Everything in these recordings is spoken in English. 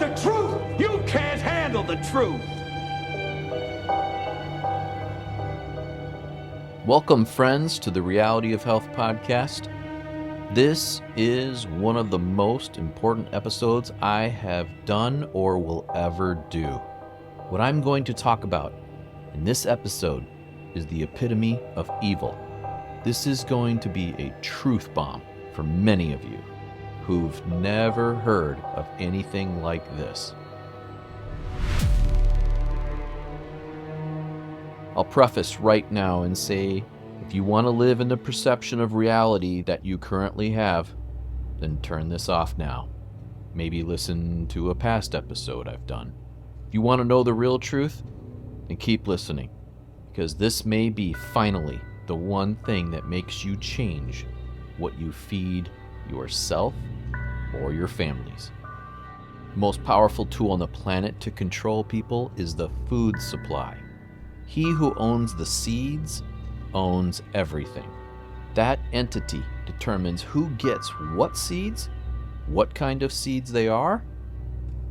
want the truth? You can't handle the truth. Welcome, friends, to the Reality of Health podcast. This is one of the most important episodes I have done or will ever do. What I'm going to talk about in this episode is the epitome of evil. This is going to be a truth bomb for many of you who've never heard of anything like this. I'll preface right now and say, if you want to live in the perception of reality that you currently have, then turn this off now. Maybe listen to a past episode I've done. If you want to know the real truth, then keep listening, because this may be finally the one thing that makes you change what you feed yourself or your families. The most powerful tool on the planet to control people is the food supply. He who owns the seeds owns everything. That entity determines who gets what seeds, what kind of seeds they are,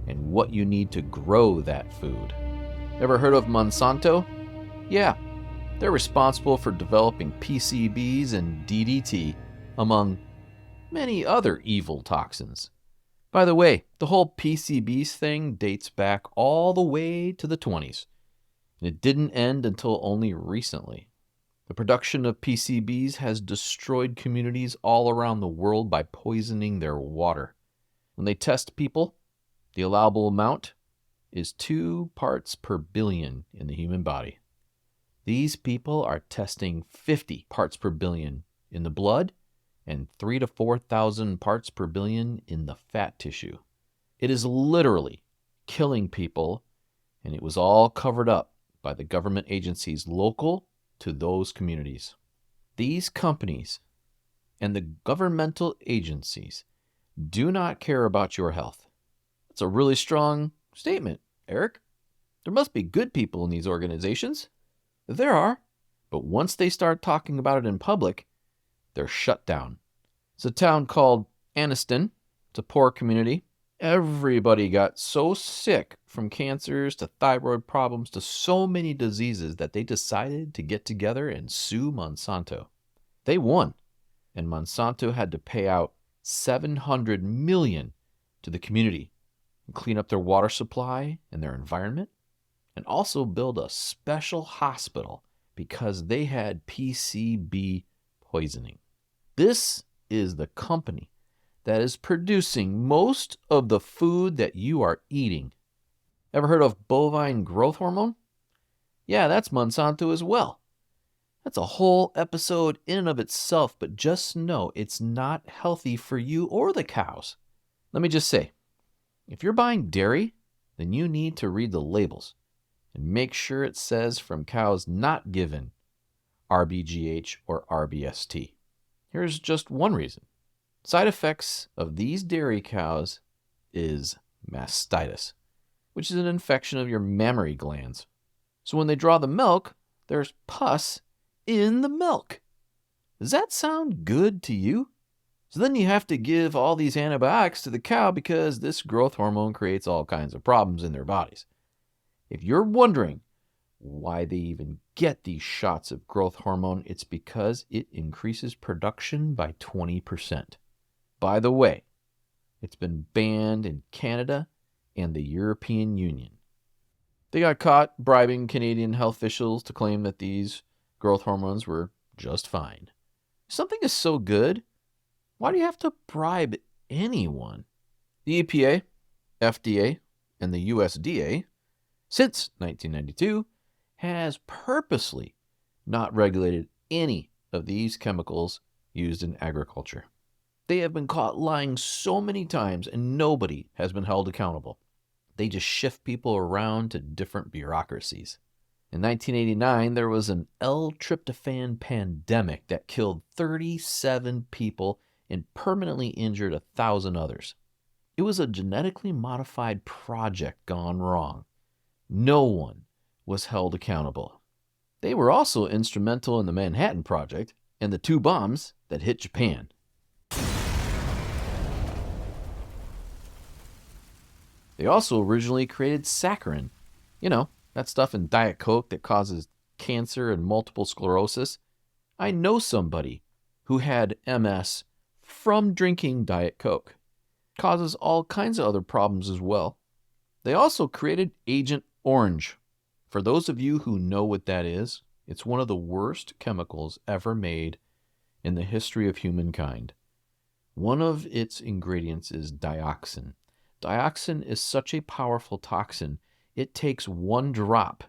and what you need to grow that food. Ever heard of Monsanto? Yeah, they're responsible for developing PCBs and DDT, among many other evil toxins. By the way, the whole PCBs thing dates back all the way to the 20s. And it didn't end until only recently. The production of PCBs has destroyed communities all around the world by poisoning their water. When they test people, the allowable amount is 2 parts per billion in the human body. These people are testing 50 parts per billion in the blood and 3,000 to 4,000 parts per billion in the fat tissue. It is literally killing people, and it was all covered up by the government agencies local to those communities. These companies and the governmental agencies do not care about your health. That's a really strong statement, Eric. There must be good people in these organizations. There are. But once they start talking about it in public, they're shut down. It's a town called Anniston. It's a poor community. Everybody got so sick, from cancers to thyroid problems to so many diseases, that they decided to get together and sue Monsanto. They won, and Monsanto had to pay out $700 million to the community and clean up their water supply and their environment, and also build a special hospital because they had PCB poisoning. This is the company that is producing most of the food that you are eating. Ever heard of bovine growth hormone? Yeah, that's Monsanto as well. That's a whole episode in and of itself, but just know it's not healthy for you or the cows. Let me just say, if you're buying dairy, then you need to read the labels and make sure it says from cows not given RBGH or RBST. Here's just one reason. Side effects of these dairy cows is mastitis, which is an infection of your mammary glands. So when they draw the milk, there's pus in the milk. Does that sound good to you? So then you have to give all these antibiotics to the cow because this growth hormone creates all kinds of problems in their bodies. If you're wondering why they even get these shots of growth hormone, it's because it increases production by 20%. By the way, it's been banned in Canada and the European Union. They got caught bribing Canadian health officials to claim that these growth hormones were just fine. If something is so good, why do you have to bribe anyone? The EPA, FDA, and the USDA, since 1992, has purposely not regulated any of these chemicals used in agriculture. They have been caught lying so many times and nobody has been held accountable. They just shift people around to different bureaucracies. In 1989, there was an L-tryptophan pandemic that killed 37 people and permanently injured 1,000 others. It was a genetically modified project gone wrong. No one was held accountable. They were also instrumental in the Manhattan Project and the 2 bombs that hit Japan. 'Cause They also originally created saccharin. You know, that stuff in Diet Coke that causes cancer and multiple sclerosis. I know somebody who had MS from drinking Diet Coke. Causes all kinds of other problems as well. They also created Agent Orange. For those of you who know what that is, it's one of the worst chemicals ever made in the history of humankind. One of its ingredients is dioxin. Dioxin is such a powerful toxin, it takes one drop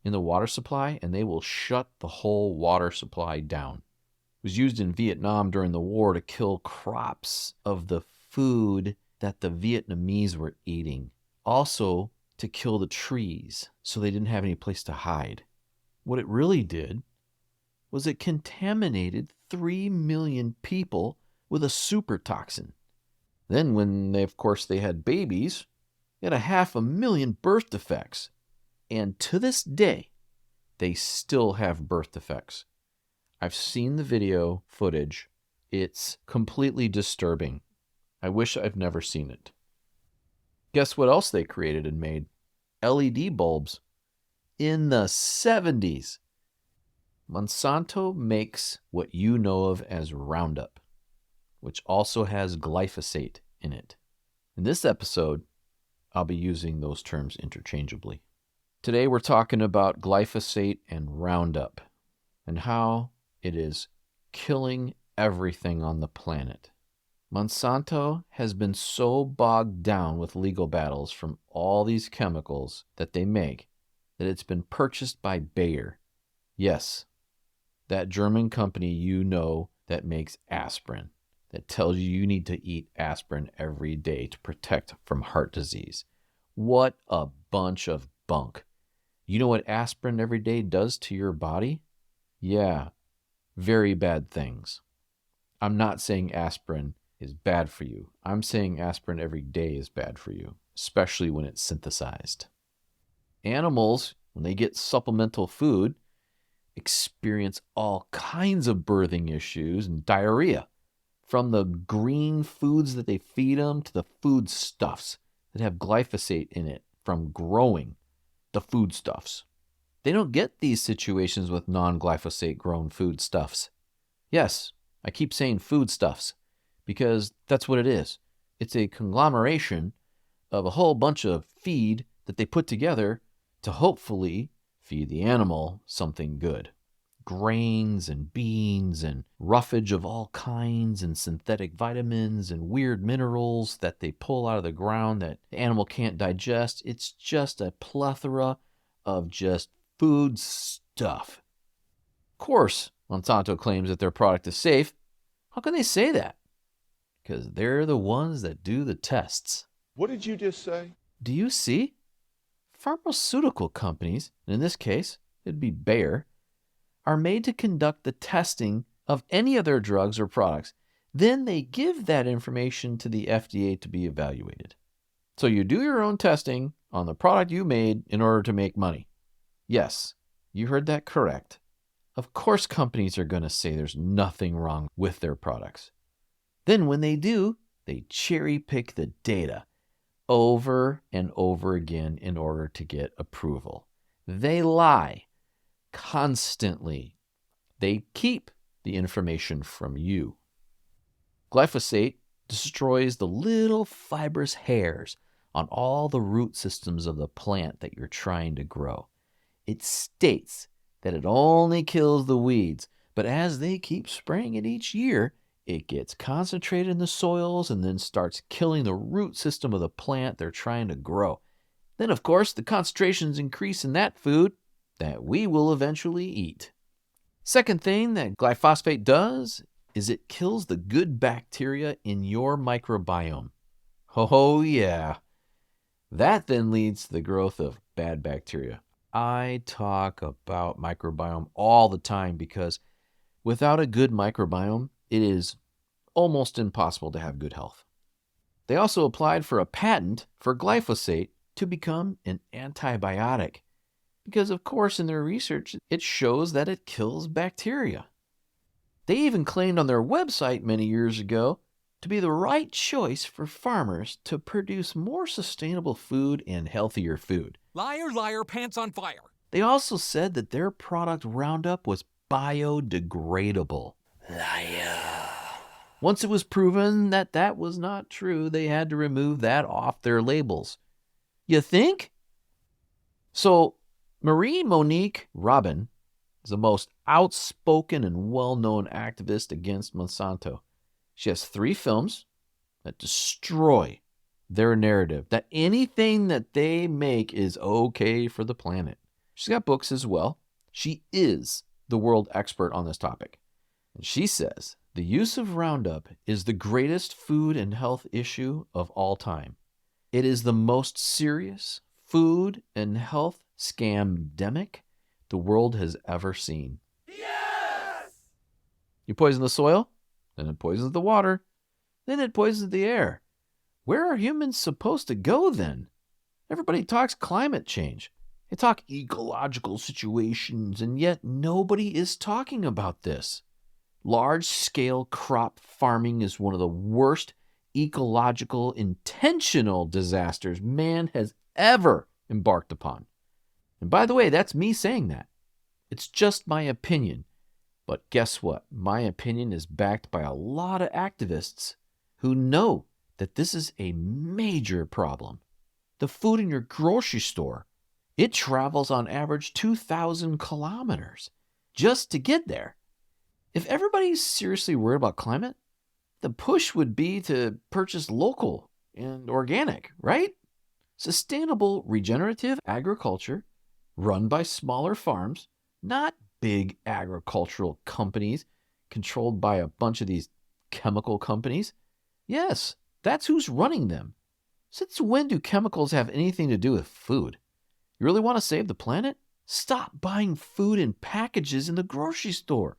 in the water supply and they will shut the whole water supply down. It was used in Vietnam during the war to kill crops of the food that the Vietnamese were eating. Also to kill the trees so they didn't have any place to hide. What it really did was it contaminated 3 million people with a super toxin. Then when they had babies, they had 500,000 birth defects. And to this day, they still have birth defects. I've seen the video footage. It's completely disturbing. I wish I've never seen it. Guess what else they created and made? LED bulbs. In the 70s. Monsanto makes what you know of as Roundup, which also has glyphosate in it. In this episode, I'll be using those terms interchangeably. Today we're talking about glyphosate and Roundup and how it is killing everything on the planet. Monsanto has been so bogged down with legal battles from all these chemicals that they make that it's been purchased by Bayer. Yes, that German company you know that makes aspirin, that tells you need to eat aspirin every day to protect from heart disease. What a bunch of bunk. You know what aspirin every day does to your body? Yeah, very bad things. I'm not saying aspirin is bad for you. I'm saying aspirin every day is bad for you, especially when it's synthesized. Animals, when they get supplemental food, experience all kinds of birthing issues and diarrhea, from the green foods that they feed them to the foodstuffs that have glyphosate in it from growing the foodstuffs. They don't get these situations with non-glyphosate grown foodstuffs. Yes, I keep saying foodstuffs because that's what it is. It's a conglomeration of a whole bunch of feed that they put together to hopefully feed the animal something good. Grains and beans and roughage of all kinds and synthetic vitamins and weird minerals that they pull out of the ground that the animal can't digest. It's just a plethora of just food stuff. Of course, Monsanto claims that their product is safe. How can they say that? Because they're the ones that do the tests. What did you just say? Do you see? Pharmaceutical companies, in this case, it'd be Bayer, are made to conduct the testing of any of their drugs or products. Then they give that information to the FDA to be evaluated. So you do your own testing on the product you made in order to make money. Yes, you heard that correct. Of course companies are going to say there's nothing wrong with their products. Then when they do, they cherry pick the data over and over again in order to get approval. They lie constantly. They keep the information from you. Glyphosate destroys the little fibrous hairs on all the root systems of the plant that you're trying to grow. It states that it only kills the weeds, but as they keep spraying it each year, it gets concentrated in the soils and then starts killing the root system of the plant they're trying to grow. Then, of course, the concentrations increase in that food that we will eventually eat. Second thing that glyphosate does is it kills the good bacteria in your microbiome. Oh yeah. That then leads to the growth of bad bacteria. I talk about microbiome all the time because without a good microbiome, it is almost impossible to have good health. They also applied for a patent for glyphosate to become an antibiotic because, of course, in their research, it shows that it kills bacteria. They even claimed on their website many years ago to be the right choice for farmers to produce more sustainable food and healthier food. Liar, liar, pants on fire. They also said that their product Roundup was biodegradable. Liar. Once it was proven that that was not true, they had to remove that off their labels. You think? So, Marie Monique Robin is the most outspoken and well-known activist against Monsanto. She has 3 films that destroy their narrative that anything that they make is okay for the planet. She's got books as well. She is the world expert on this topic. And she says the use of Roundup is the greatest food and health issue of all time. It is the most serious food and health scamdemic the world has ever seen. Yes! You poison the soil, then it poisons the water, then it poisons the air. Where are humans supposed to go then? Everybody talks climate change. They talk ecological situations, and yet nobody is talking about this. Large-scale crop farming is one of the worst ecological intentional disasters man has ever embarked upon. And by the way, that's me saying that. It's just my opinion. But guess what? My opinion is backed by a lot of activists who know that this is a major problem. The food in your grocery store, it travels on average 2,000 kilometers just to get there. If everybody's seriously worried about climate, the push would be to purchase local and organic, right? Sustainable regenerative agriculture run by smaller farms, not big agricultural companies controlled by a bunch of these chemical companies. Yes, that's who's running them. Since when do chemicals have anything to do with food? You really want to save the planet? Stop buying food in packages in the grocery store.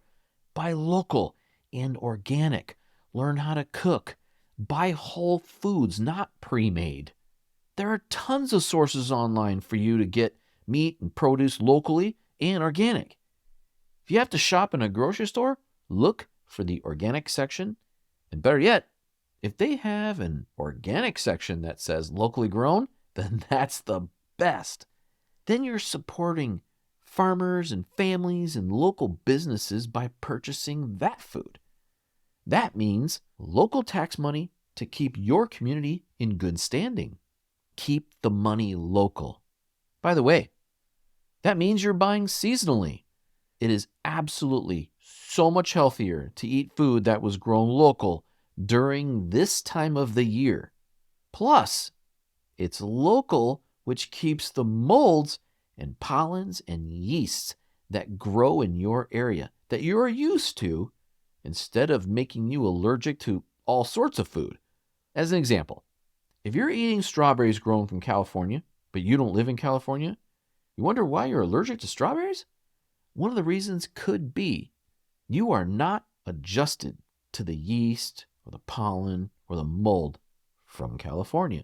Buy local and organic. Learn how to cook. Buy whole foods, not pre-made. There are tons of sources online for you to get meat and produce locally and organic. If you have to shop in a grocery store, look for the organic section. And better yet, if they have an organic section that says locally grown, then that's the best. Then you're supporting farmers and families and local businesses by purchasing that food. That means local tax money to keep your community in good standing. Keep the money local. By the way, that means you're buying seasonally. It is absolutely so much healthier to eat food that was grown local during this time of the year. Plus, it's local, which keeps the molds and pollens and yeasts that grow in your area that you are used to, instead of making you allergic to all sorts of food. As an example, if you're eating strawberries grown from California, but you don't live in California, you wonder why you're allergic to strawberries? One of the reasons could be you are not adjusted to the yeast or the pollen or the mold from California.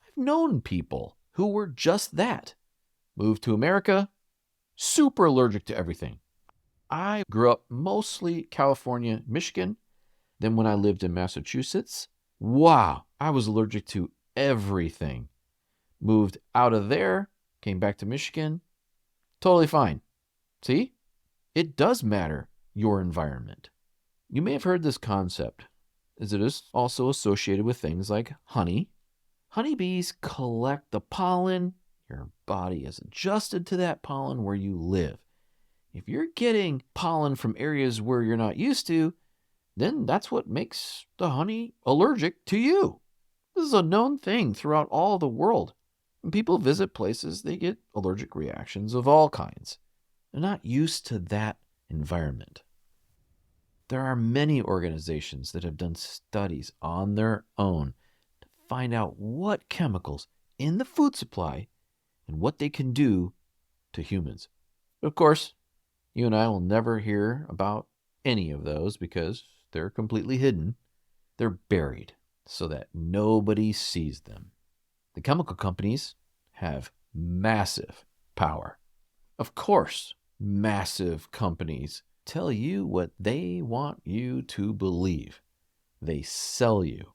I've known people who were just that. Moved to America, super allergic to everything. I grew up mostly California, Michigan. Then when I lived in Massachusetts, wow, I was allergic to everything. Moved out of there, came back to Michigan, totally fine. See? It does matter, your environment. You may have heard this concept, as it is also associated with things like honey. Honeybees collect the pollen. Your body is adjusted to that pollen where you live. If you're getting pollen from areas where you're not used to, then that's what makes the honey allergic to you. This is a known thing throughout all the world. When people visit places, they get allergic reactions of all kinds. They're not used to that environment. There are many organizations that have done studies on their own to find out what chemicals in the food supply and what they can do to humans. Of course, you and I will never hear about any of those because they're completely hidden. They're buried so that nobody sees them. The chemical companies have massive power. Of course, massive companies tell you what they want you to believe. they sell you.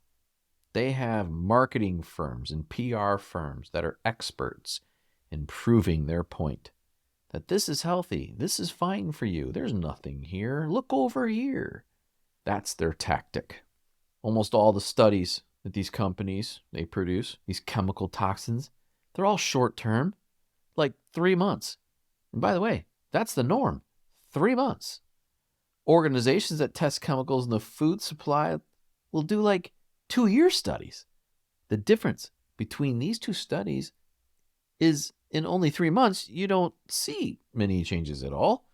They have marketing firms and PR firms that are experts in proving their point. That this is healthy, this is fine for you, there's nothing here, look over here. That's their tactic. Almost all the studies that these companies, they produce, these chemical toxins, they're all short-term, like 3 months. And by the way, that's the norm, 3 months. Organizations that test chemicals in the food supply will do like 2-year studies. The difference between these two studies is in only 3 months, you don't see many changes at all.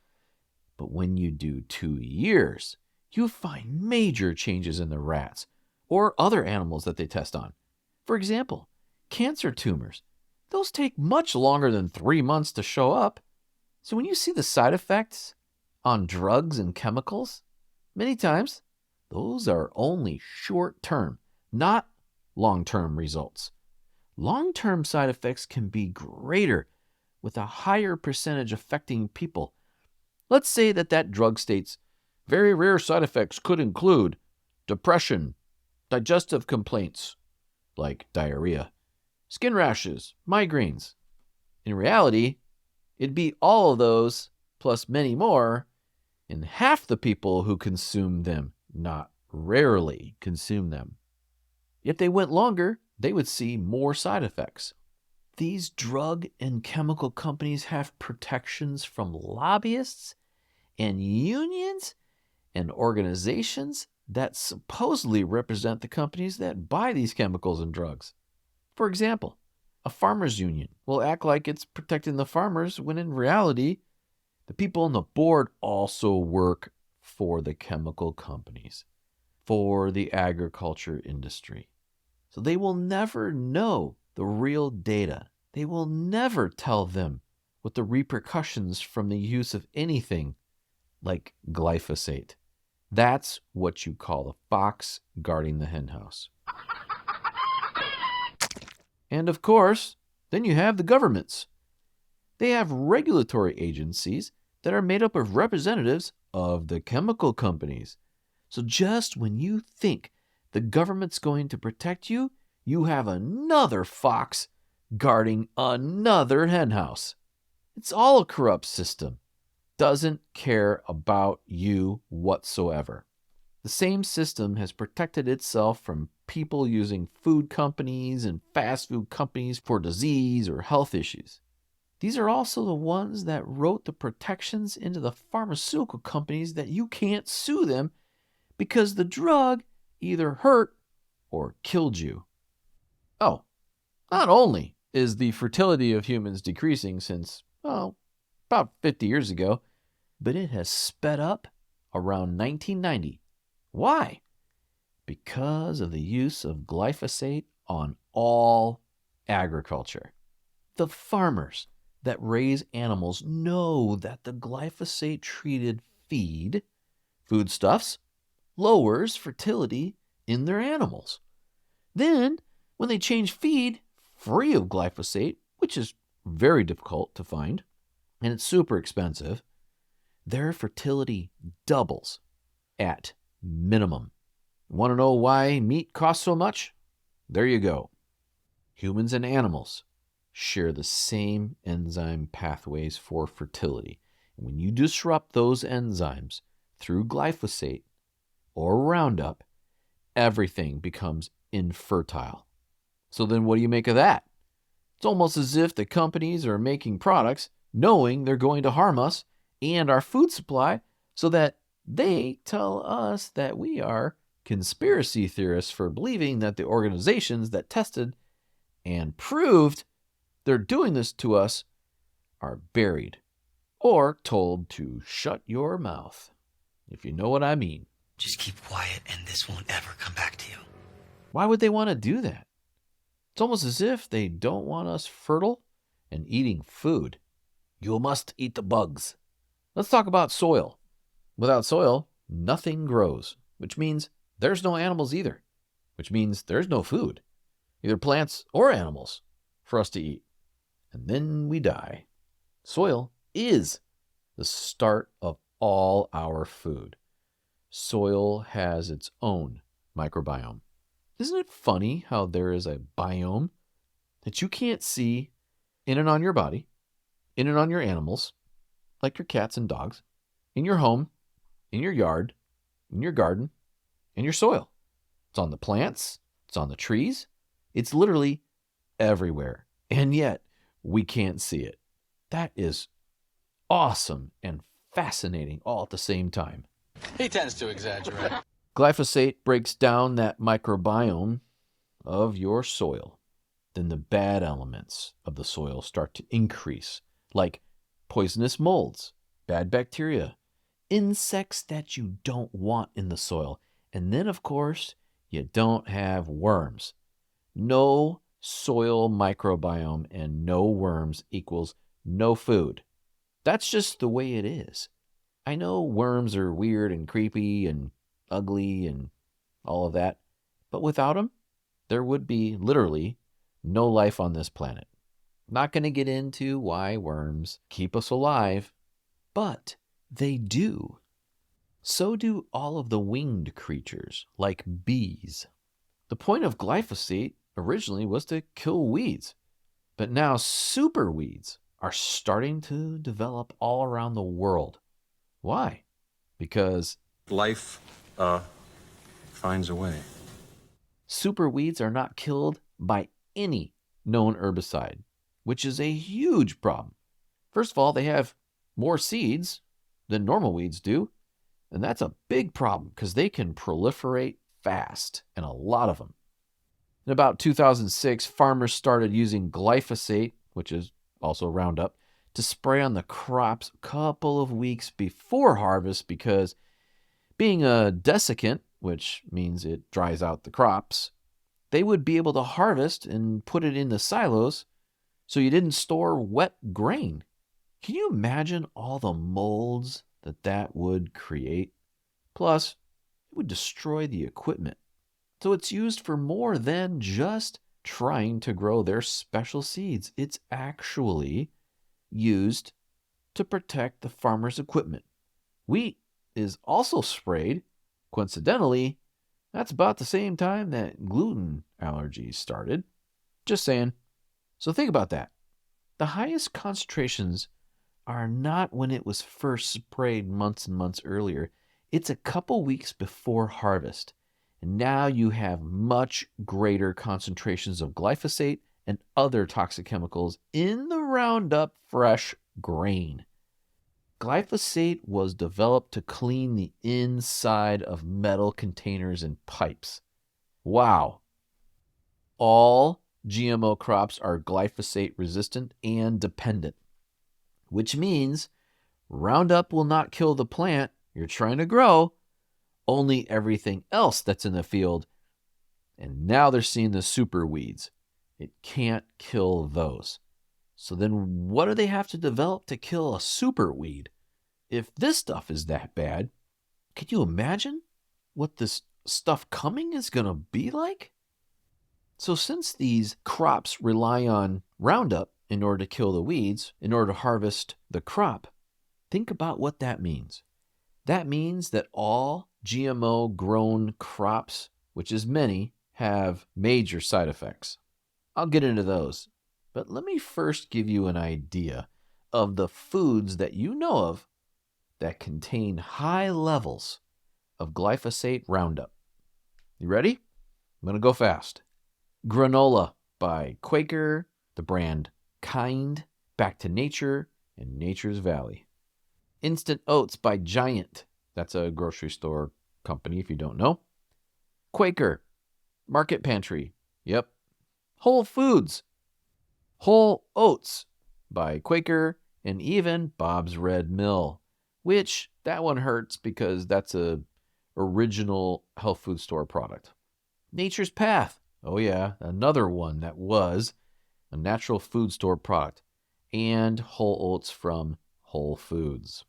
But when you do 2 years, you find major changes in the rats or other animals that they test on. For example, cancer tumors. Those take much longer than 3 months to show up. So when you see the side effects on drugs and chemicals, many times those are only short-term, not long-term results. Long-term side effects can be greater with a higher percentage affecting people. Let's say that drug states very rare side effects could include depression, digestive complaints like diarrhea, skin rashes, migraines. In reality, it'd be all of those plus many more in half the people who consume them, not rarely consume them. If they went longer, they would see more side effects. These drug and chemical companies have protections from lobbyists and unions and organizations that supposedly represent the companies that buy these chemicals and drugs. For example, a farmers union will act like it's protecting the farmers when in reality, the people on the board also work for the chemical companies, for the agriculture industry. So they will never know the real data. They will never tell them what the repercussions from the use of anything like glyphosate. That's what you call the fox guarding the henhouse. And of course, then you have the governments. They have regulatory agencies that are made up of representatives of the chemical companies. So just when you think the government's going to protect you, you have another fox guarding another henhouse. It's all a corrupt system. Doesn't care about you whatsoever. The same system has protected itself from people using food companies and fast food companies for disease or health issues. These are also the ones that wrote the protections into the pharmaceutical companies that you can't sue them because the drug either hurt or killed you. Oh, not only is the fertility of humans decreasing since, about 50 years ago, but it has sped up around 1990. Why? Because of the use of glyphosate on all agriculture. The farmers that raise animals know that the glyphosate-treated feed, foodstuffs, lowers fertility in their animals. Then, when they change feed free of glyphosate, which is very difficult to find, and it's super expensive, their fertility doubles at minimum. Want to know why meat costs so much? There you go. Humans and animals share the same enzyme pathways for fertility. And when you disrupt those enzymes through glyphosate or Roundup, everything becomes infertile. So then what do you make of that? It's almost as if the companies are making products knowing they're going to harm us and our food supply so that they tell us that we are conspiracy theorists for believing that the organizations that tested and proved they're doing this to us are buried or told to shut your mouth, if you know what I mean. Just keep quiet and this won't ever come back to you. Why would they want to do that? It's almost as if they don't want us fertile and eating food. You must eat the bugs. Let's talk about soil. Without soil, nothing grows, which means there's no animals either, which means there's no food, either plants or animals, for us to eat. And then we die. Soil is the start of all our food. Soil has its own microbiome. Isn't it funny how there is a biome that you can't see in and on your body, in and on your animals, like your cats and dogs, in your home, in your yard, in your garden, in your soil? It's on the plants, it's on the trees, it's literally everywhere. And yet, we can't see it. That is awesome and fascinating all at the same time. He tends to exaggerate. Glyphosate breaks down that microbiome of your soil. Then the bad elements of the soil start to increase, like poisonous molds, bad bacteria, insects that you don't want in the soil. And then, of course, you don't have worms. No soil microbiome and no worms equals no food. That's just the way it is. I know worms are weird and creepy and ugly and all of that, but without them, there would be literally no life on this planet. Not going to get into why worms keep us alive, but they do. So do all of the winged creatures, like bees. The point of glyphosate originally was to kill weeds, but now super weeds are starting to develop all around the world. Why? Because life finds a way. Super weeds are not killed by any known herbicide, which is a huge problem. First of all, they have more seeds than normal weeds do, and that's a big problem because they can proliferate fast, and a lot of them. In about 2006, farmers started using glyphosate, which is also Roundup, to spray on the crops a couple of weeks before harvest because being a desiccant, which means it dries out the crops, they would be able to harvest and put it in the silos so you didn't store wet grain. Can you imagine all the molds that would create? Plus, it would destroy the equipment. So it's used for more than just trying to grow their special seeds. It's actually used to protect the farmer's equipment. Wheat is also sprayed. Coincidentally, that's about the same time that gluten allergies started. Just saying. So think about that. The highest concentrations are not when it was first sprayed months and months earlier. It's a couple weeks before harvest. And now you have much greater concentrations of glyphosate and other toxic chemicals in the Roundup fresh grain. Glyphosate was developed to clean the inside of metal containers and pipes. Wow. All GMO crops are glyphosate resistant and dependent, which means Roundup will not kill the plant you're trying to grow, only everything else that's in the field. And now they're seeing the super weeds. It can't kill those. So then what do they have to develop to kill a super weed? If this stuff is that bad, can you imagine what this stuff coming is going to be like? So since these crops rely on Roundup in order to kill the weeds, in order to harvest the crop, think about what that means. That means that all GMO grown crops, which is many, have major side effects. I'll get into those, but let me first give you an idea of the foods that you know of that contain high levels of glyphosate Roundup. You ready? I'm going to go fast. Granola by Quaker, the brand Kind, Back to Nature, and Nature's Valley. Instant Oats by Giant. That's a grocery store company if you don't know. Quaker, Market Pantry. Yep. Whole Foods. Whole Oats by Quaker, and even Bob's Red Mill, which that one hurts because that's a original health food store product. Nature's Path. Oh yeah, another one that was a natural food store product. And whole oats from Whole Foods.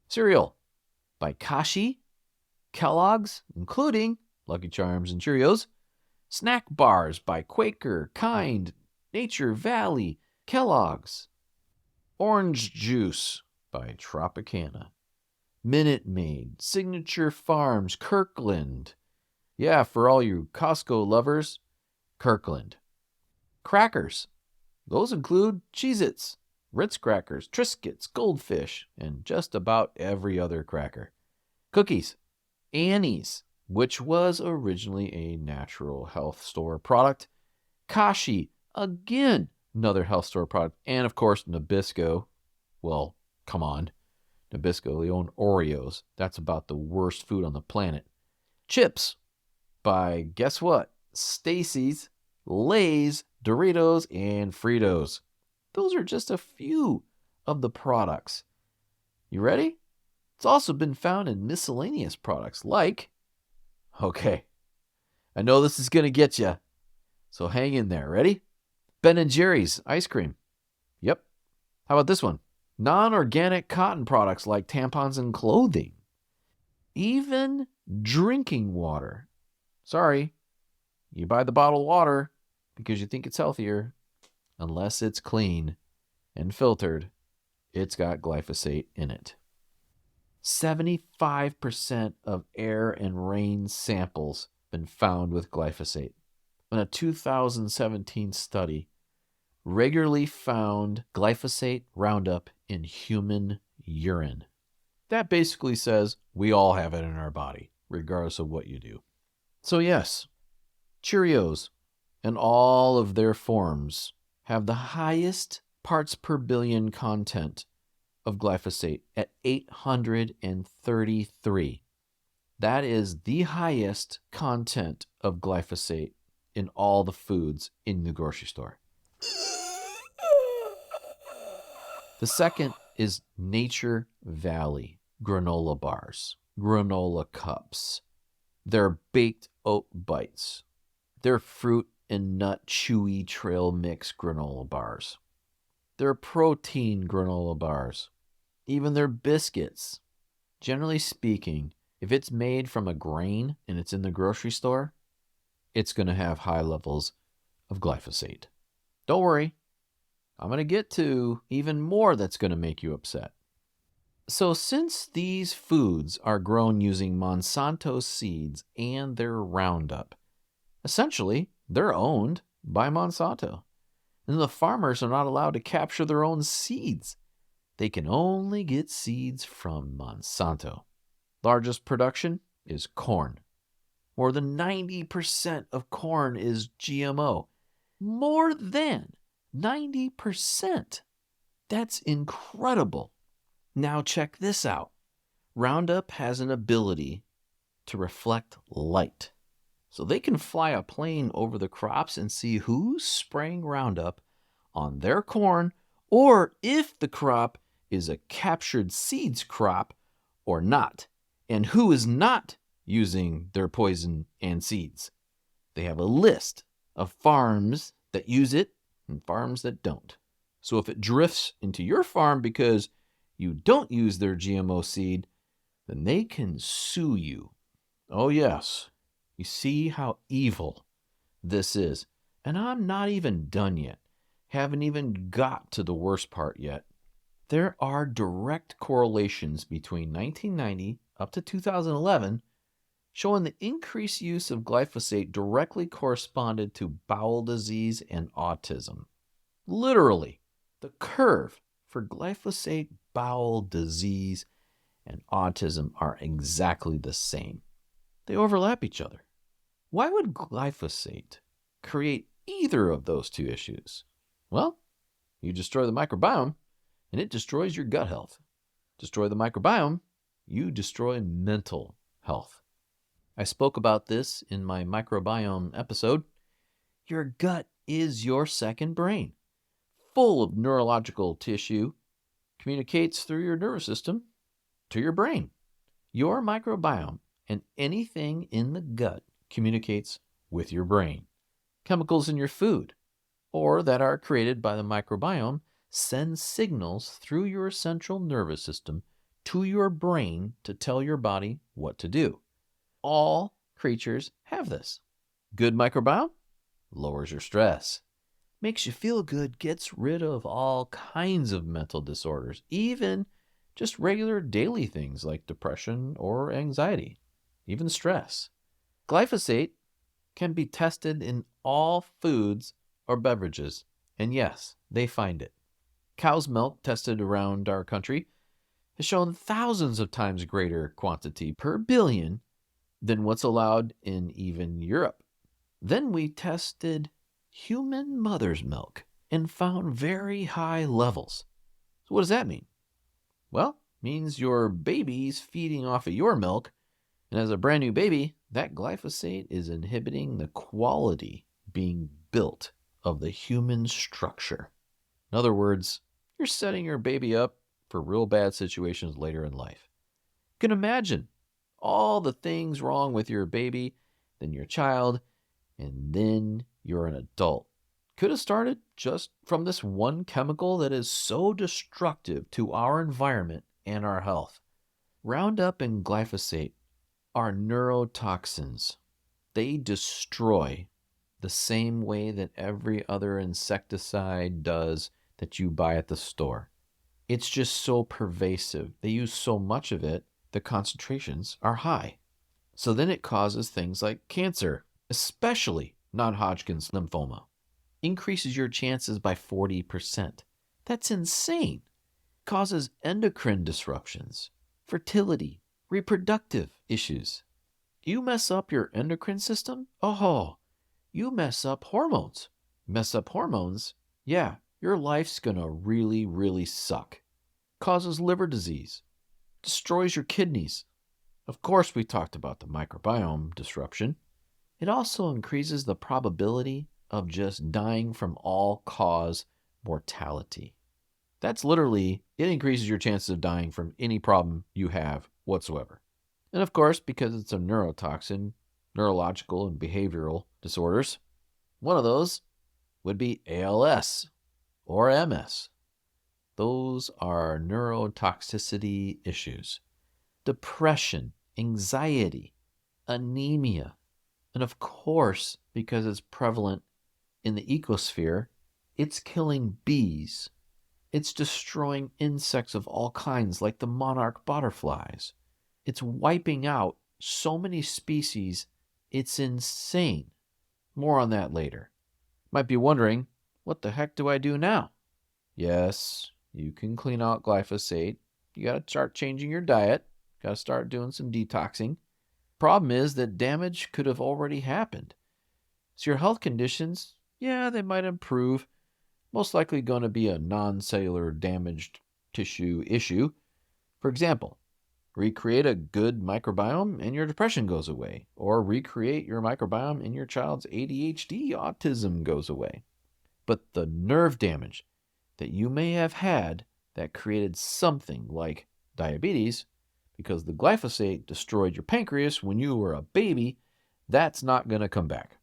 Cereal by Kashi, Kellogg's, including Lucky Charms and Cheerios. Snack bars by Quaker, Kind, Nature Valley, Kellogg's. Orange juice by Tropicana. Minute Maid, Signature Farms, Kirkland. Yeah, for all you Costco lovers, Kirkland. Crackers. Those include Cheez-Its, Ritz crackers, Triscuits, Goldfish, and just about every other cracker. Cookies. Annie's, which was originally a natural health store product. Kashi, again, another health store product. And of course, Nabisco. Well, come on. Nabisco, they own Oreos. That's about the worst food on the planet. Chips by, guess what? Stacy's, Lay's, Doritos, and Fritos. Those are just a few of the products. You ready? It's also been found in miscellaneous products like, okay, I know this is going to get you, so hang in there. Ready? Ben & Jerry's ice cream. Yep. How about this one? Non-organic cotton products like tampons and clothing. Even drinking water. Sorry, you buy the bottled water because you think it's healthier. Unless it's clean and filtered, it's got glyphosate in it. 75% of air and rain samples been found with glyphosate. In a 2017 study, regularly found glyphosate Roundup in human urine. That basically says we all have it in our body, regardless of what you do. So yes, Cheerios and all of their forms have the highest parts per billion content of glyphosate at 833. That is the highest content of glyphosate in all the foods in the grocery store. The second is Nature Valley granola bars, granola cups. They're baked oat bites. They're fruit and nut chewy trail mix granola bars. They're protein granola bars. Even their biscuits. Generally speaking, if it's made from a grain and it's in the grocery store, it's going to have high levels of glyphosate. Don't worry, I'm going to get to even more that's going to make you upset. So since these foods are grown using Monsanto seeds and their Roundup, essentially they're owned by Monsanto. And the farmers are not allowed to capture their own seeds. They can only get seeds from Monsanto. Largest production is corn. More than 90% of corn is GMO. More than 90%. That's incredible. Now check this out. Roundup has an ability to reflect light. So they can fly a plane over the crops and see who's spraying Roundup on their corn, or if the crop is a captured seeds crop or not, and who is not using their poison and seeds. They have a list of farms that use it and farms that don't. So if it drifts into your farm because you don't use their GMO seed, then they can sue you. Oh yes, you see how evil this is. And I'm not even done yet. Haven't even got to the worst part yet. There are direct correlations between 1990 up to 2011 showing the increased use of glyphosate directly corresponded to bowel disease and autism. Literally, the curve for glyphosate, bowel disease, and autism are exactly the same. They overlap each other. Why would glyphosate create either of those two issues? Well, you destroy the microbiome, and it destroys your gut health. Destroy the microbiome, you destroy mental health. I spoke about this in my microbiome episode. Your gut is your second brain, full of neurological tissue, communicates through your nervous system to your brain. Your microbiome and anything in the gut communicates with your brain. Chemicals in your food, or that are created by the microbiome, send signals through your central nervous system to your brain to tell your body what to do. All creatures have this. Good microbiome lowers your stress, makes you feel good, gets rid of all kinds of mental disorders, even just regular daily things like depression or anxiety, even stress. Glyphosate can be tested in all foods or beverages, and yes, they find it. Cow's milk tested around our country has shown thousands of times greater quantity per billion than what's allowed in even Europe. Then we tested human mother's milk and found very high levels. So what does that mean? Well, it means your baby's feeding off of your milk, and as a brand new baby, that glyphosate is inhibiting the quality being built of the human structure. In other words, you're setting your baby up for real bad situations later in life. You can imagine all the things wrong with your baby, then your child, and then you're an adult. Could have started just from this one chemical that is so destructive to our environment and our health. Roundup and glyphosate are neurotoxins. They destroy the same way that every other insecticide does that you buy at the store. It's just so pervasive. They use so much of it, the concentrations are high. So then it causes things like cancer, especially non-Hodgkin's lymphoma. Increases your chances by 40%. That's insane. Causes endocrine disruptions, fertility, reproductive issues. You mess up your endocrine system? Oh, you mess up hormones. Mess up hormones? Yeah, your life's gonna really, really suck. Causes liver disease. Destroys your kidneys. Of course, we talked about the microbiome disruption. It also increases the probability of just dying from all-cause mortality. That's literally, it increases your chances of dying from any problem you have whatsoever. And of course, because it's a neurotoxin, neurological and behavioral disorders, one of those would be ALS or MS. Those are neurotoxicity issues. Depression, anxiety, anemia, and of course, because it's prevalent in the ecosphere, it's killing bees. It's destroying insects of all kinds like the monarch butterflies. It's wiping out so many species, it's insane. More on that later. Might be wondering, what the heck do I do now? Yes, you can clean out glyphosate. You got to start changing your diet. Got to start doing some detoxing. Problem is that damage could have already happened. So your health conditions, yeah, they might improve. Most likely going to be a non-cellular damaged tissue issue. For example, recreate a good microbiome and your depression goes away. Or recreate your microbiome and your child's ADHD, autism goes away. But the nerve damage that you may have had that created something like diabetes because the glyphosate destroyed your pancreas when you were a baby, that's not going to come back.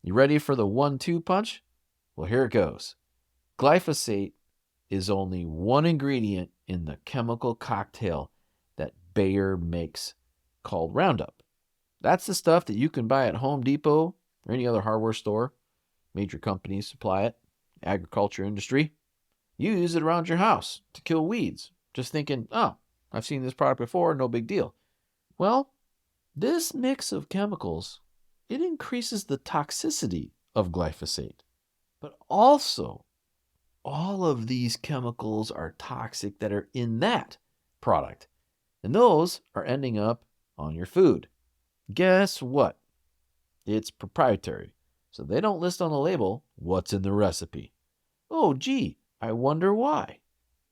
You ready for the 1-2 punch? Well, here it goes. Glyphosate is only one ingredient in the chemical cocktail that Bayer makes called Roundup. That's the stuff that you can buy at Home Depot or any other hardware store. Major companies supply it. Agriculture industry. You use it around your house to kill weeds. Just thinking, oh, I've seen this product before, no big deal. Well, this mix of chemicals, it increases the toxicity of glyphosate. But also, all of these chemicals are toxic that are in that product. And those are ending up on your food. Guess what? It's proprietary. So they don't list on the label what's in the recipe. Oh, gee, I wonder why.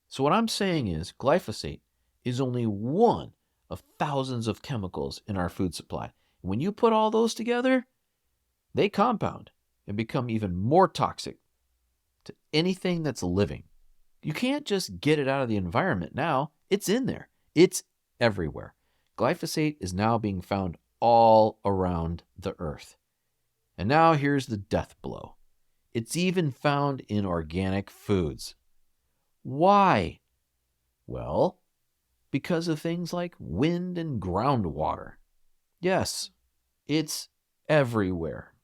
So what I'm saying is glyphosate is only one of thousands of chemicals in our food supply. When you put all those together, they compound and become even more toxic to anything that's living. You can't just get it out of the environment now. It's in there. It's everywhere. Glyphosate is now being found all around the earth. And now here's the death blow. It's even found in organic foods. Why? Well, because of things like wind and groundwater. Yes, it's everywhere.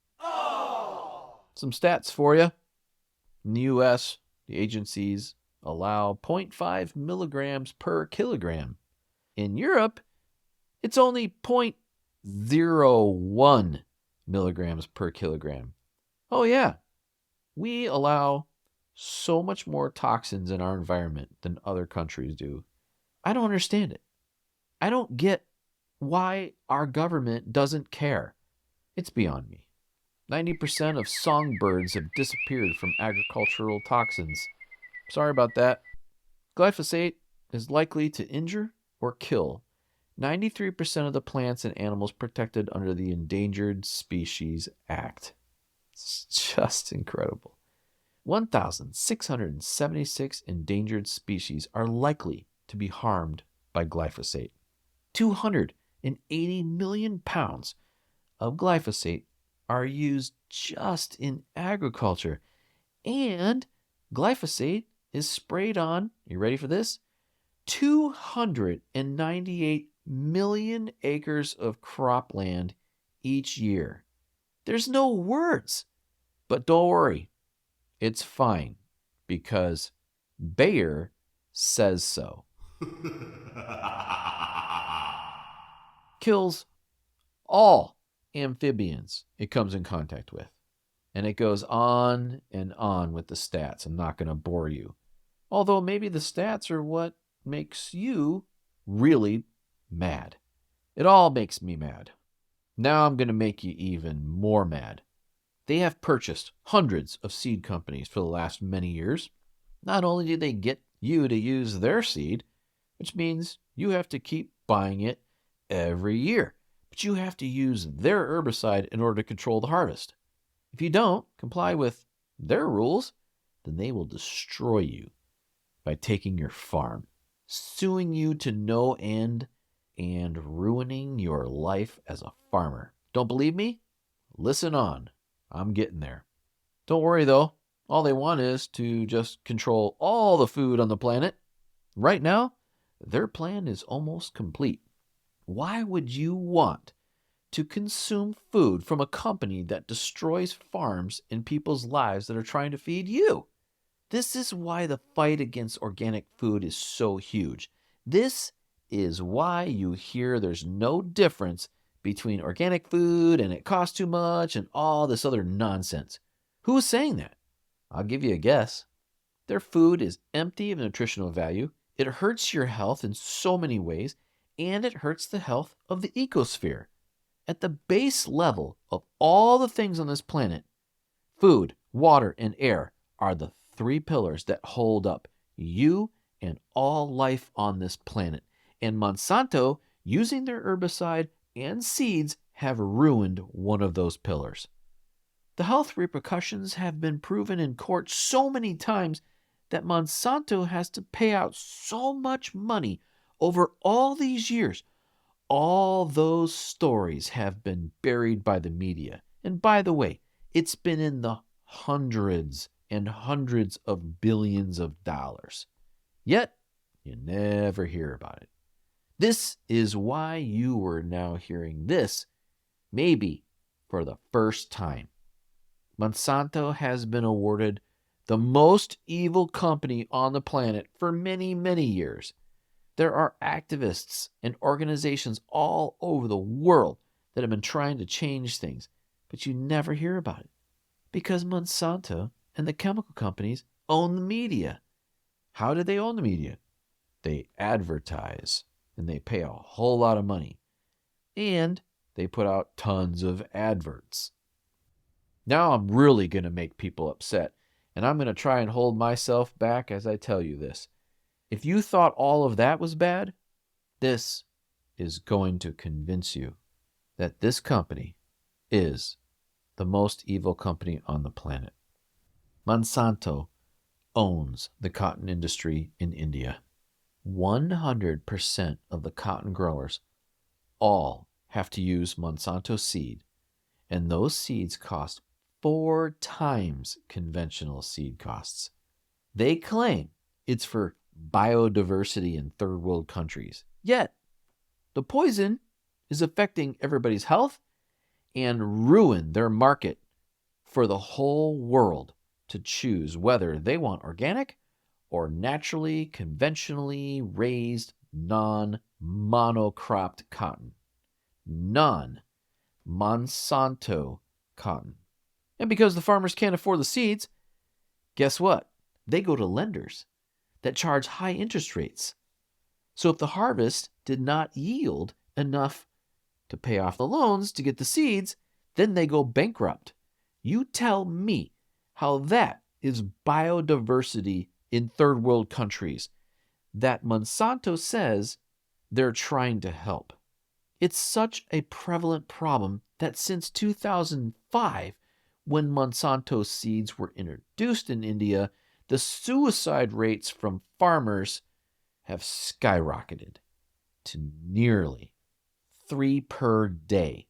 Some stats for you. In the U.S., the agencies allow 0.5 milligrams per kilogram. In Europe, it's only 0.01 milligrams per kilogram. Oh, yeah. We allow so much more toxins in our environment than other countries do. I don't understand it. I don't get why our government doesn't care. It's beyond me. 90% of songbirds have disappeared from agricultural toxins. Sorry about that. Glyphosate is likely to injure or kill 93% of the plants and animals protected under the Endangered Species Act. It's just incredible. 1,676 endangered species are likely to be harmed by glyphosate. 280 million pounds of glyphosate are used just in agriculture. And glyphosate is sprayed on, you ready for this? 298 million acres of cropland each year. There's no words. But don't worry, it's fine because Bayer says so. Kills all amphibians it comes in contact with. And it goes on and on with the stats. I'm not going to bore you. Although maybe the stats are what makes you really mad. It all makes me mad. Now I'm going to make you even more mad. They have purchased hundreds of seed companies for the last many years. Not only do they get you to use their seed, which means you have to keep buying it every year, but you have to use their herbicide in order to control the harvest. If you don't comply with their rules, then they will destroy you by taking your farm, suing you to no end, and ruining your life as a farmer. Don't believe me? Listen on. I'm getting there. Don't worry, though. All they want is to just control all the food on the planet. Right now, their plan is almost complete. Why would you want to consume food from a company that destroys farms and people's lives that are trying to feed you? This is why the fight against organic food is so huge. This is why you hear there's no difference between organic food and it costs too much and all this other nonsense. Who is saying that? I'll give you a guess. Their food is empty of nutritional value. It hurts your health in so many ways, and it hurts the health of the ecosphere. At the base level of all the things on this planet, food, water, and air are the three pillars that hold up you and all life on this planet. And Monsanto, using their herbicide and seeds, have ruined one of those pillars. The health repercussions have been proven in court so many times that Monsanto has to pay out so much money over all these years. All those stories have been buried by the media. And by the way, it's been in the hundreds and hundreds of billions of dollars. Yet, you never hear about it. This is why you are now hearing this, maybe for the first time. Monsanto has been awarded the most evil company on the planet for many, many years. There are activists and organizations all over the world that have been trying to change things, but you never hear about it because Monsanto and the chemical companies own the media. How do they own the media? They advertise, and they pay a whole lot of money. And they put out tons of adverts. Now I'm really going to make people upset, and I'm going to try and hold myself back as I tell you this. If you thought all of that was bad, this is going to convince you that this company is the most evil company on the planet. Monsanto owns the cotton industry in India. 100% of the cotton growers all have to use Monsanto seed, and those seeds cost 4 times conventional seed costs. They claim it's for biodiversity in third world countries. Yet, the poison is affecting everybody's health and ruin their market for the whole world to choose whether they want organic or naturally, conventionally raised, non-monocropped cotton. None Monsanto cotton. And because the farmers can't afford the seeds, guess what? They go to lenders that charge high interest rates. So if the harvest did not yield enough to pay off the loans to get the seeds, then they go bankrupt. You tell me how that is biodiversity in third world countries that Monsanto says they're trying to help. It's such a prevalent problem that since 2005, when Monsanto seeds were introduced in India, the suicide rates from farmers have skyrocketed to nearly 3 per day.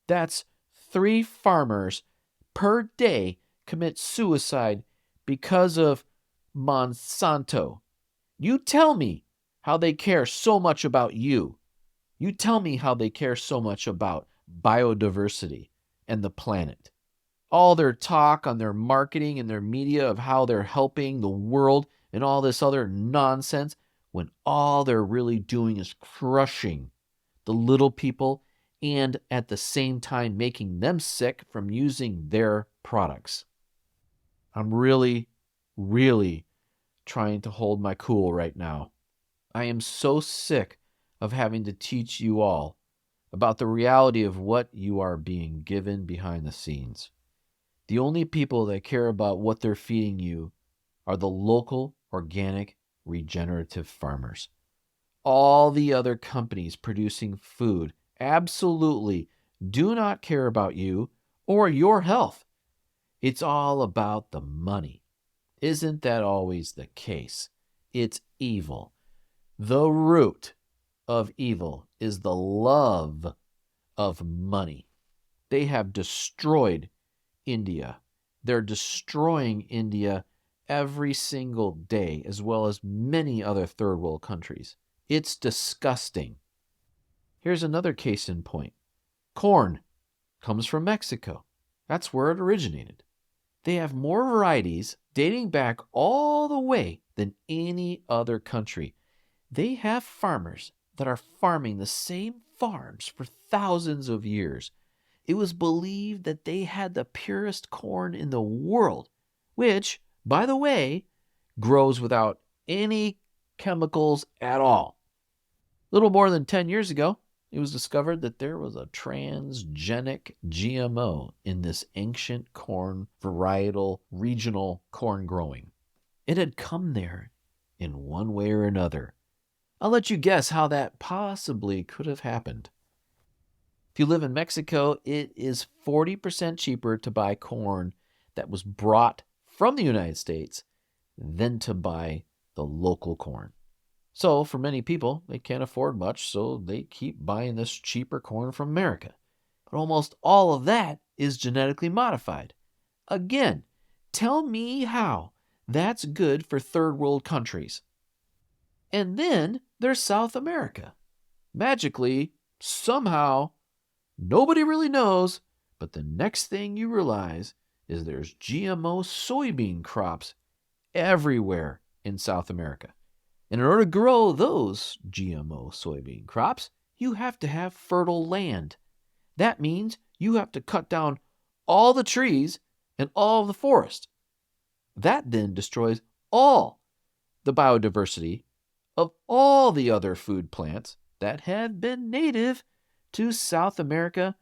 That's 3 farmers per day commit suicide because of Monsanto. You tell me how they care so much about you. You tell me how they care so much about biodiversity and the planet. All their talk on their marketing and their media of how they're helping the world and all this other nonsense, when all they're really doing is crushing the little people and at the same time making them sick from using their products. I'm really, really trying to hold my cool right now. I am so sick of having to teach you all about the reality of what you are being given behind the scenes. The only people that care about what they're feeding you are the local, organic, regenerative farmers. All the other companies producing food absolutely do not care about you or your health. It's all about the money. Isn't that always the case? It's evil. The root of evil is the love of money. They have destroyed India. They're destroying India every single day, as well as many other third world countries. It's disgusting. Here's another case in point. Corn comes from Mexico. That's where it originated. They have more varieties dating back all the way than any other country. They have farmers that are farming the same farms for thousands of years. It was believed that they had the purest corn in the world, which, by the way, grows without any chemicals at all. Little more than 10 years ago, it was discovered that there was a transgenic GMO in this ancient corn varietal regional corn growing. It had come there in one way or another. I'll let you guess how that possibly could have happened. If you live in Mexico, it is 40% cheaper to buy corn that was brought from the United States than to buy the local corn. So for many people, they can't afford much, so they keep buying this cheaper corn from America. But almost all of that is genetically modified. Again, tell me how that's good for third world countries. And then there's South America. Magically, somehow, nobody really knows, but the next thing you realize is there's GMO soybean crops everywhere in South America. And in order to grow those GMO soybean crops, you have to have fertile land. That means you have to cut down all the trees and all of the forest. That then destroys all the biodiversity of all the other food plants that have been native to South America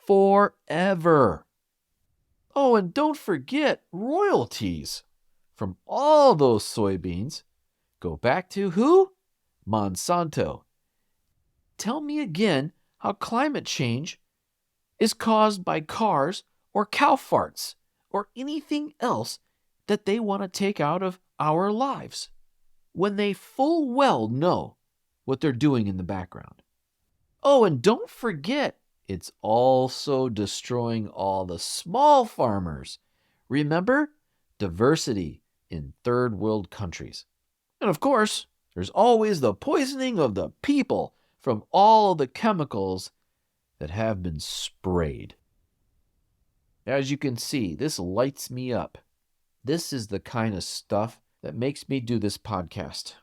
forever. Oh, and don't forget royalties from all those soybeans go back to who? Monsanto. Tell me again how climate change is caused by cars or cow farts or anything else that they want to take out of our lives when they full well know what they're doing in the background. Oh, and don't forget, it's also destroying all the small farmers. Remember? Diversity in third world countries. And of course, there's always the poisoning of the people from all of the chemicals that have been sprayed. As you can see, this lights me up. This is the kind of stuff that makes me do this podcast,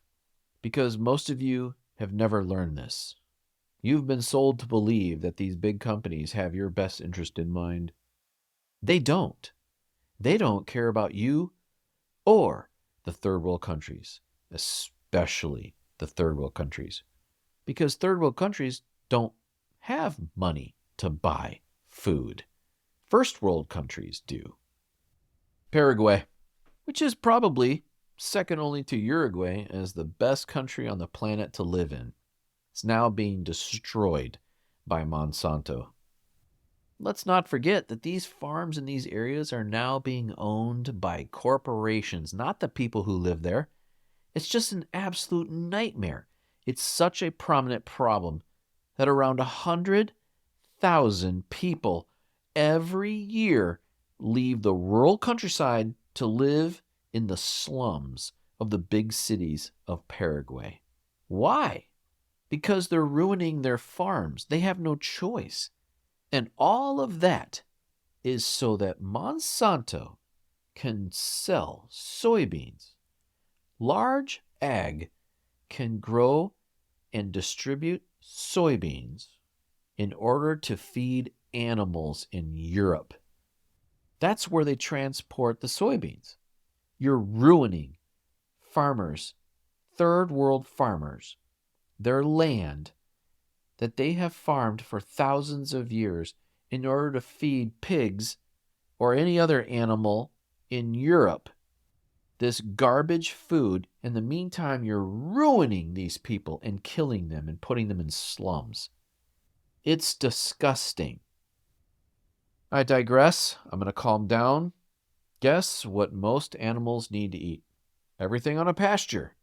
because most of you have never learned this. You've been sold to believe that these big companies have your best interest in mind. They don't. They don't care about you or the third world countries, especially the third world countries, because third world countries don't have money to buy food. First world countries do. Paraguay, which is probably second only to Uruguay as the best country on the planet to live in, is now being destroyed by Monsanto. Let's not forget that these farms in these areas are now being owned by corporations, not the people who live there. It's just an absolute nightmare. It's such a prominent problem that around 100,000 people every year leave the rural countryside to live in the slums of the big cities of Paraguay. Why? Because they're ruining their farms. They have no choice. And all of that is so that Monsanto can sell soybeans. Large ag can grow and distribute soybeans in order to feed animals in Europe. That's where they transport the soybeans. You're ruining farmers, third world farmers, their land that they have farmed for thousands of years in order to feed pigs or any other animal in Europe. This garbage food. In the meantime, you're ruining these people and killing them and putting them in slums. It's disgusting. I digress. I'm going to calm down. Guess what most animals need to eat? Everything on a pasture.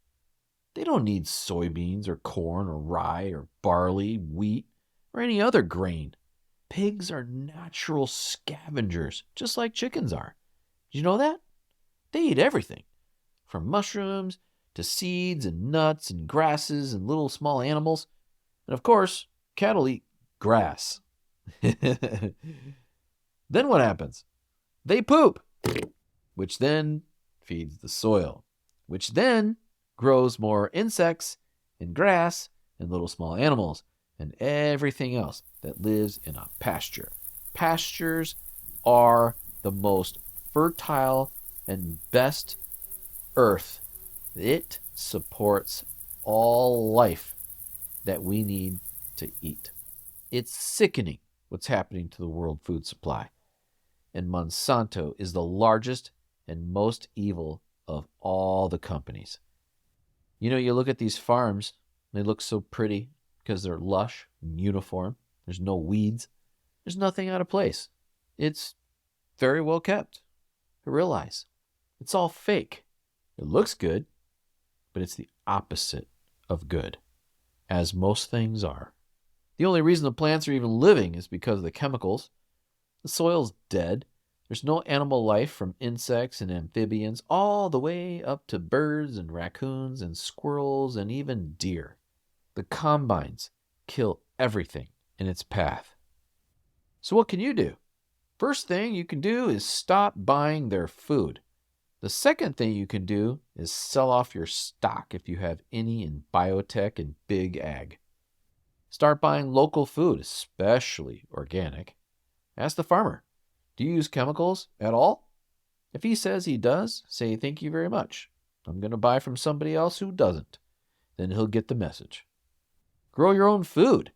They don't need soybeans or corn or rye or barley, wheat, or any other grain. Pigs are natural scavengers, just like chickens are. Did you know that? They eat everything, from mushrooms to seeds and nuts and grasses and little small animals. And of course, cattle eat grass. Then what happens? They poop, which then feeds the soil, which then grows more insects and grass and little small animals and everything else that lives in a pasture. Pastures are the most fertile and best earth. It supports all life that we need to eat. It's sickening what's happening to the world food supply. And Monsanto is the largest and most evil of all the companies. You know, you look at these farms, they look so pretty because they're lush and uniform. There's no weeds. There's nothing out of place. It's very well kept. I realize it's all fake. It looks good, but it's the opposite of good, as most things are. The only reason the plants are even living is because of the chemicals. The soil's dead. There's no animal life from insects and amphibians all the way up to birds and raccoons and squirrels and even deer. The combines kill everything in its path. So what can you do? First thing you can do is stop buying their food. The second thing you can do is sell off your stock if you have any in biotech and big ag. Start buying local food, especially organic. Ask the farmer, do you use chemicals at all? If he says he does, say thank you very much. I'm going to buy from somebody else who doesn't. Then he'll get the message. Grow your own food.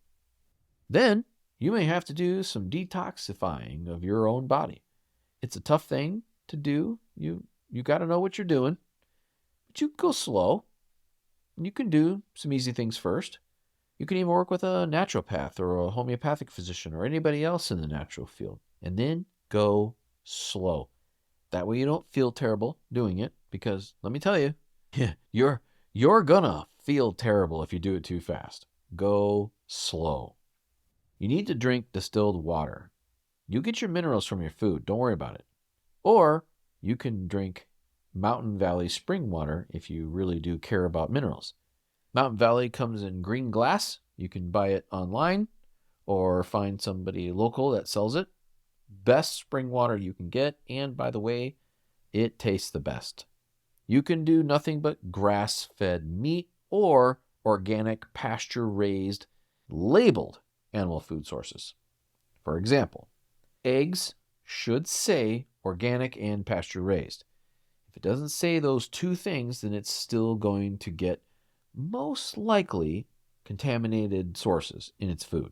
Then you may have to do some detoxifying of your own body. It's a tough thing to do. You got to know what you're doing. But you can go slow. You can do some easy things first. You can even work with a naturopath or a homeopathic physician or anybody else in the natural field. And then go slow. That way you don't feel terrible doing it, because let me tell you, you're gonna feel terrible if you do it too fast. Go slow. You need to drink distilled water. You get your minerals from your food. Don't worry about it. Or you can drink Mountain Valley spring water if you really do care about minerals. Mountain Valley comes in green glass. You can buy it online or find somebody local that sells it. Best spring water you can get, and by the way, it tastes the best. You can do nothing but grass-fed meat or organic pasture-raised labeled animal food sources. For example, eggs should say organic and pasture-raised. If it doesn't say those two things, then it's still going to get most likely contaminated sources in its food.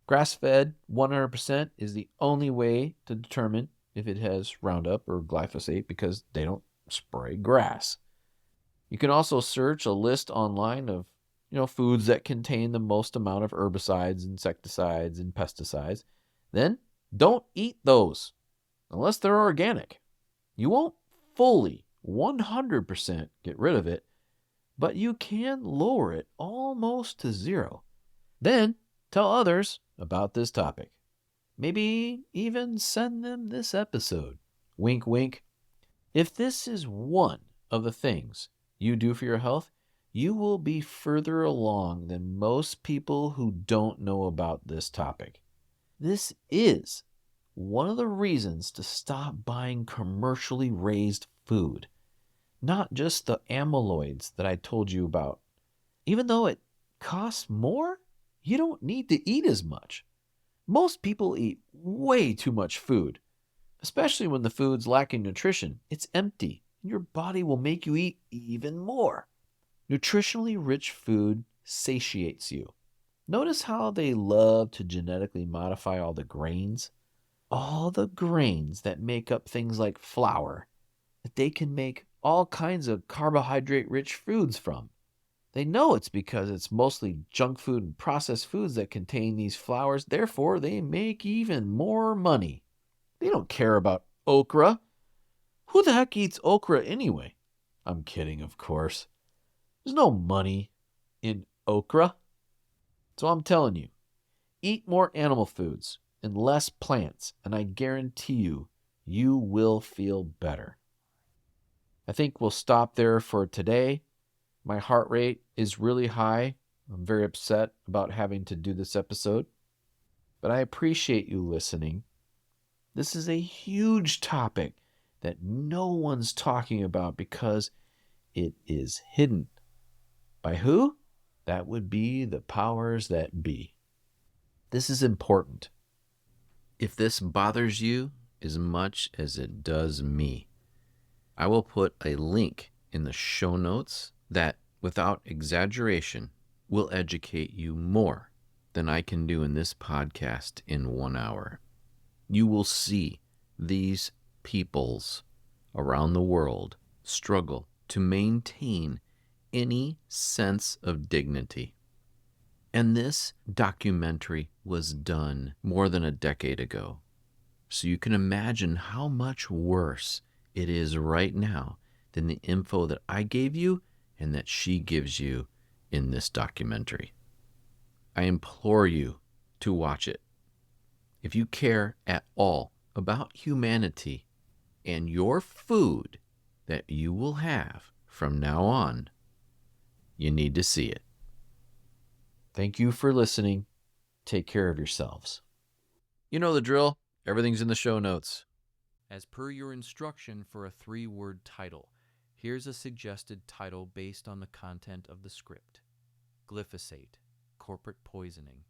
Grass-fed 100% is the only way to determine if it has Roundup or glyphosate because they don't spray grass. You can also search a list online of foods that contain the most amount of herbicides, insecticides, and pesticides. Then don't eat those unless they're organic. You won't fully 100% get rid of it, but you can lower it almost to zero. Then tell others about this topic. Maybe even send them this episode. Wink, wink. If this is one of the things you do for your health, you will be further along than most people who don't know about this topic. This is one of the reasons to stop buying commercially raised food, not just the amyloids that I told you about. Even though it costs more, you don't need to eat as much. Most people eat way too much food, especially when the food's lacking nutrition. It's empty, and your body will make you eat even more. Nutritionally rich food satiates you. Notice how they love to genetically modify all the grains? All the grains that make up things like flour, that they can make all kinds of carbohydrate-rich foods from. They know it's because it's mostly junk food and processed foods that contain these flours, therefore they make even more money. They don't care about okra. Who the heck eats okra anyway? I'm kidding, of course. There's no money in okra. So I'm telling you, eat more animal foods and less plants, and I guarantee you, you will feel better. I think we'll stop there for today. My heart rate is really high. I'm very upset about having to do this episode, but I appreciate you listening. This is a huge topic that no one's talking about because it is hidden. By who? That would be the powers that be. This is important. If this bothers you as much as it does me, I will put a link in the show notes that, without exaggeration, will educate you more than I can do in this podcast in 1 hour. You will see these peoples around the world struggle to maintain any sense of dignity. And this documentary was done more than a decade ago. So you can imagine how much worse it is right now than the info that I gave you and that she gives you in this documentary. I implore you to watch it. If you care at all about humanity and your food that you will have from now on, you need to see it. Thank you for listening. Take care of yourselves. You know the drill. Everything's in the show notes. As per your instruction for a 3-word title, here's a suggested title based on the content of the script. Glyphosate, corporate poisoning.